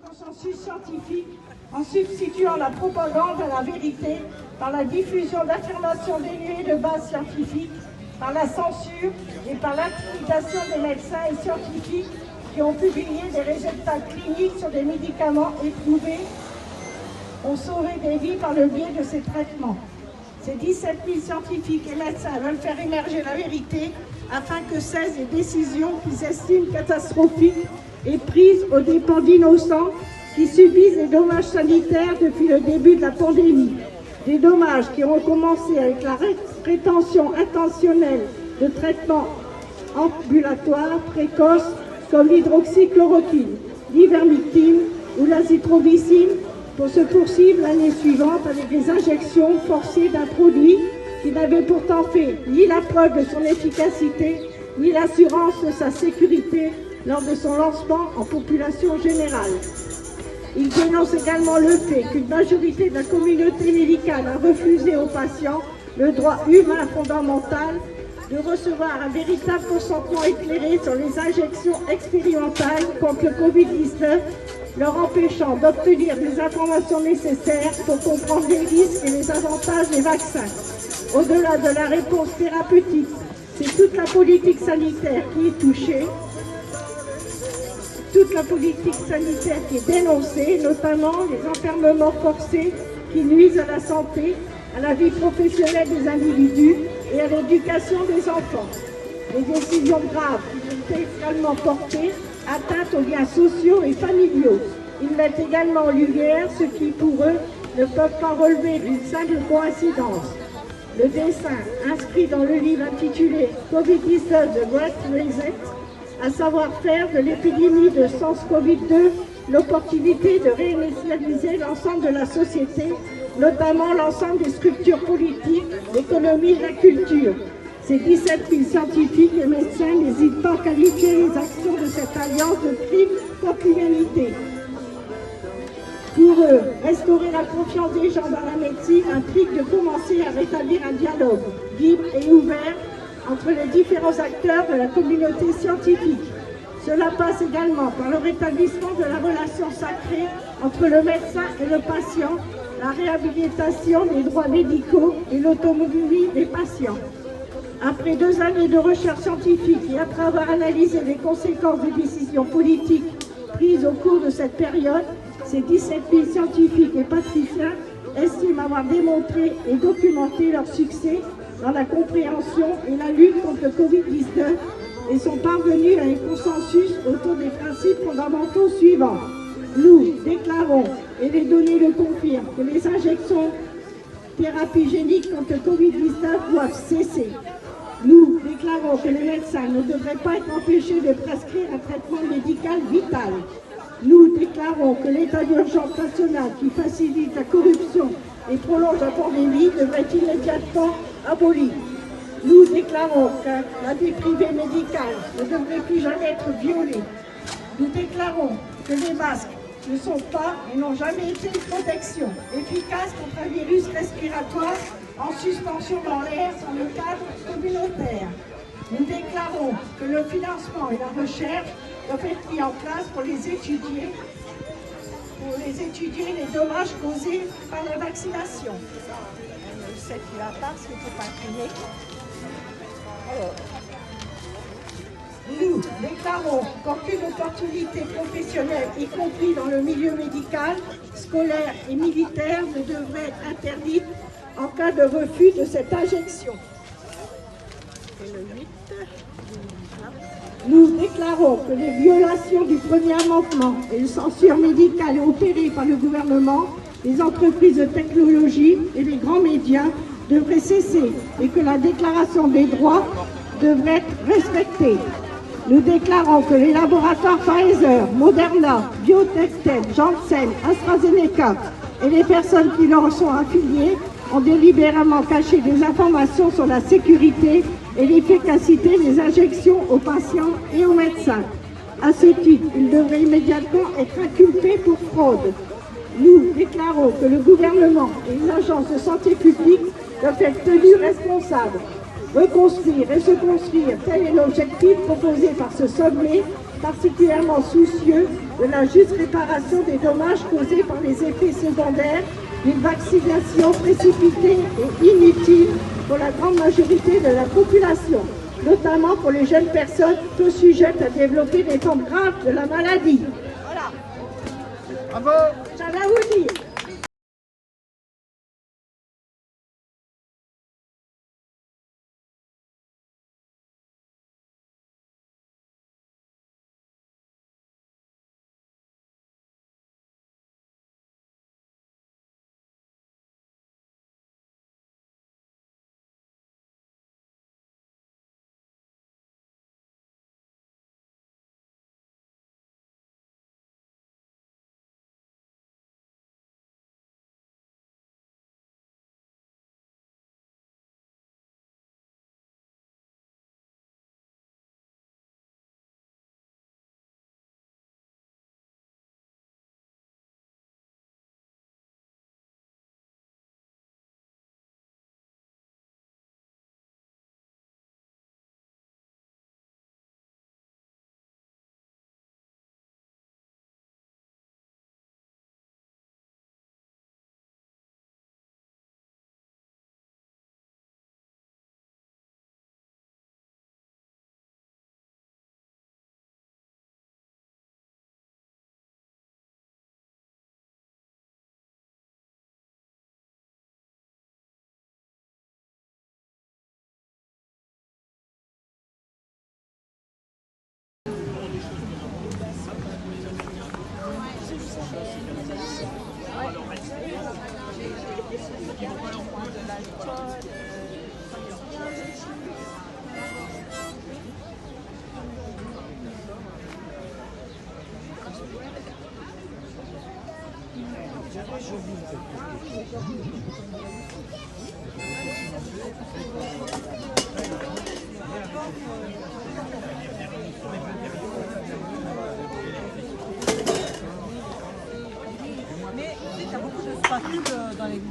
consensus scientifique en substituant la propagande à la vérité par la diffusion d'affirmations dénuées de base scientifique, par la censure et par l'intimidation des médecins et scientifiques qui ont publié des résultats cliniques sur des médicaments éprouvés, ont sauvé des vies par le biais de ces traitements. Ces 17 000 scientifiques et médecins veulent faire émerger la vérité afin que cessent les décisions qu'ils estiment catastrophiques et prises aux dépens d'innocents qui subissent des dommages sanitaires depuis le début de la pandémie. Des dommages qui ont commencé avec la rétention intentionnelle de traitements ambulatoires précoces comme l'hydroxychloroquine, l'ivermectine ou l'azithromycine, pour se poursuivre l'année suivante avec des injections forcées d'un produit qui n'avait pourtant fait ni la preuve de son efficacité, ni l'assurance de sa sécurité lors de son lancement en population générale. Il dénonce également le fait qu'une majorité de la communauté médicale a refusé aux patients le droit humain fondamental de recevoir un véritable consentement éclairé sur les injections expérimentales contre le Covid-19, leur empêchant d'obtenir des informations nécessaires pour comprendre les risques et les avantages des vaccins. Au-delà de la réponse thérapeutique, c'est toute la politique sanitaire qui est touchée, toute la politique sanitaire qui est dénoncée, notamment les enfermements forcés qui nuisent à la santé, à la vie professionnelle des individus et à l'éducation des enfants. Les décisions graves qui ont également porté atteinte aux liens sociaux et familiaux. Ils mettent également en lumière ce qui, pour eux, ne peuvent pas relever d'une simple coïncidence. Le dessin, inscrit dans le livre intitulé « Covid-19 The Great Reset », à savoir faire de l'épidémie de SARS-CoV-2 l'opportunité de réinitialiser l'ensemble de la société, notamment l'ensemble des structures politiques, l'économie et la culture. Ces 17 000 scientifiques et médecins n'hésitent pas à qualifier les actions de cette alliance de crime contre l'humanité. Pour eux, restaurer la confiance des gens dans la médecine implique de commencer à rétablir un dialogue libre et ouvert entre les différents acteurs de la communauté scientifique. Cela passe également par le rétablissement de la relation sacrée entre le médecin et le patient, la réhabilitation des droits médicaux et l'autonomie des patients. Après 2 années de recherche scientifique et après avoir analysé les conséquences des décisions politiques prises au cours de cette période, ces 17 000 scientifiques et patriciens estiment avoir démontré et documenté leur succès dans la compréhension et la lutte contre le Covid-19 et sont parvenus à un consensus autour des principes fondamentaux suivants. Nous déclarons, et les données le confirment, que les injections thérapies géniques contre le Covid-19 doivent cesser. Nous déclarons que les médecins ne devraient pas être empêchés de prescrire un traitement médical vital. Nous déclarons que l'état d'urgence national qui facilite la corruption et prolonge la pandémie devrait être immédiatement aboli. Nous déclarons que la vie privée médicale ne devrait plus jamais être violée. Nous déclarons que les masques ne sont pas et n'ont jamais été une protection efficace contre un virus respiratoire en suspension dans l'air dans le cadre communautaire. Nous déclarons que le financement et la recherche doivent être mis en place pour les étudier les dommages causés par la vaccination. Celle qui va pas, ce qu'il ne faut pas crier. Nous déclarons qu'aucune opportunité professionnelle, y compris dans le milieu médical, scolaire et militaire, ne devrait être interdite en cas de refus de cette injection. Et le 8. Nous déclarons que les violations du premier amendement et les censures médicales opérées par le gouvernement, les entreprises de technologie et les grands médias devraient cesser et que la déclaration des droits devrait être respectée. Nous déclarons que les laboratoires Pfizer, Moderna, BioNTech, Janssen, AstraZeneca et les personnes qui leur sont affiliées ont délibérément caché des informations sur la sécurité et l'efficacité des injections aux patients et aux médecins. À ce titre, ils devraient immédiatement être inculpés pour fraude. Nous déclarons que le gouvernement et les agences de santé publique doivent être tenus responsables. Reconstruire et se construire, tel est l'objectif proposé par ce sommet particulièrement soucieux de la juste réparation des dommages causés par les effets secondaires d'une vaccination précipitée et inutile pour la grande majorité de la population, notamment pour les jeunes personnes peu sujettes à développer des formes graves de la maladie. Voilà. Bravo. Ça va vous dire.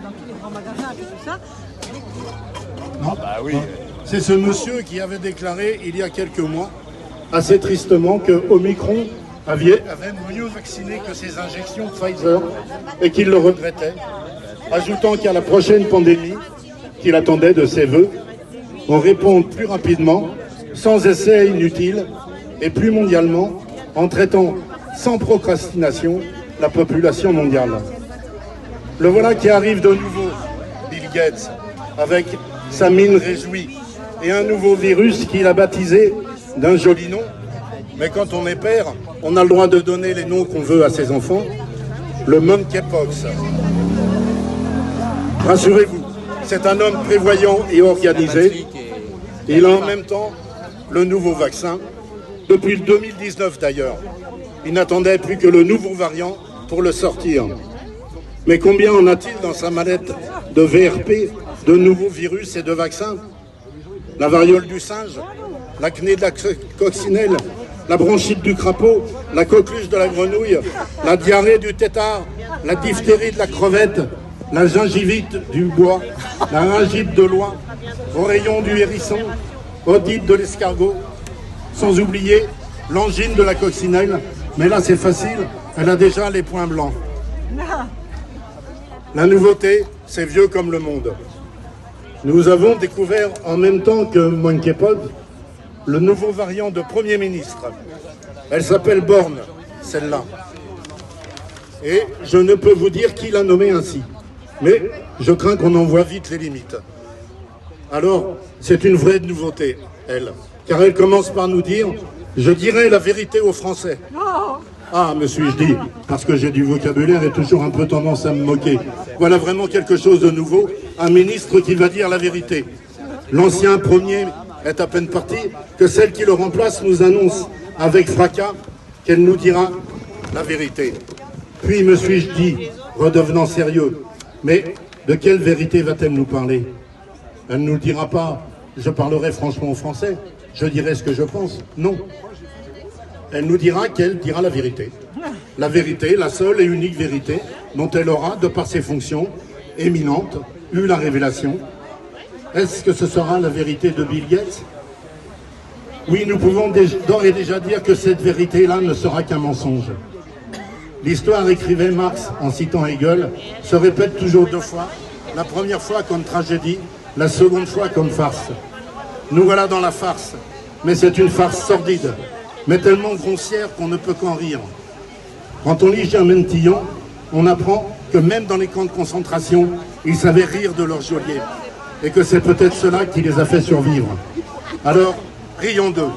Dans tous les grands magasins et tout ça. Non, bah oui. C'est ce monsieur qui avait déclaré il y a quelques mois, assez tristement, que Omicron avait mieux vacciné que ses injections Pfizer et qu'il le regrettait, ajoutant qu'à la prochaine pandémie qu'il attendait de ses voeux, on réponde plus rapidement, sans essais inutiles et plus mondialement, en traitant sans procrastination la population mondiale. Le voilà qui arrive de nouveau, Bill Gates, avec sa mine réjouie et un nouveau virus qu'il a baptisé d'un joli nom. Mais quand on est père, on a le droit de donner les noms qu'on veut à ses enfants. Le monkeypox. Rassurez-vous, c'est un homme prévoyant et organisé. Il a en même temps le nouveau vaccin, depuis le 2019 d'ailleurs. Il n'attendait plus que le nouveau variant pour le sortir. Mais combien en a-t-il dans sa mallette de VRP, de nouveaux virus et de vaccins? La variole du singe, l'acné de la coccinelle, la bronchite du crapaud, la coqueluche de la grenouille, la diarrhée du tétard, la diphtérie de la crevette, la gingivite du bois, la ringite de l'oie, oreillon du hérisson, otite de l'escargot, sans oublier l'angine de la coccinelle. Mais là c'est facile, elle a déjà les points blancs. La nouveauté, c'est vieux comme le monde. Nous avons découvert en même temps que monkeypox le nouveau variant de Premier ministre. Elle s'appelle Borne, celle-là. Et je ne peux vous dire qui l'a nommée ainsi. Mais je crains qu'on en voit vite les limites. Alors, c'est une vraie nouveauté, elle. Car elle commence par nous dire « Je dirai la vérité aux Français ». Ah, me suis-je dit, parce que j'ai du vocabulaire et toujours un peu tendance à me moquer. Voilà vraiment quelque chose de nouveau, un ministre qui va dire la vérité. L'ancien premier est à peine parti, que celle qui le remplace nous annonce avec fracas qu'elle nous dira la vérité. Puis me suis-je dit, redevenant sérieux, mais de quelle vérité va-t-elle nous parler? Elle ne nous dira pas, je parlerai franchement au Français, je dirai ce que je pense. Non. Elle nous dira qu'elle dira la vérité. La vérité, la seule et unique vérité dont elle aura, de par ses fonctions éminentes, eu la révélation. Est-ce que ce sera la vérité de Bill Gates? Oui, nous pouvons d'ores et déjà dire que cette vérité-là ne sera qu'un mensonge. L'histoire, écrivait Marx en citant Hegel, se répète toujours deux fois. La première fois comme tragédie, la seconde fois comme farce. Nous voilà dans la farce, mais c'est une farce sordide, mais tellement grossière qu'on ne peut qu'en rire. Quand on lit Germaine Tillon, on apprend que même dans les camps de concentration, ils savaient rire de leurs geôliers, et que c'est peut-être cela qui les a fait survivre. Alors, rions d'eux.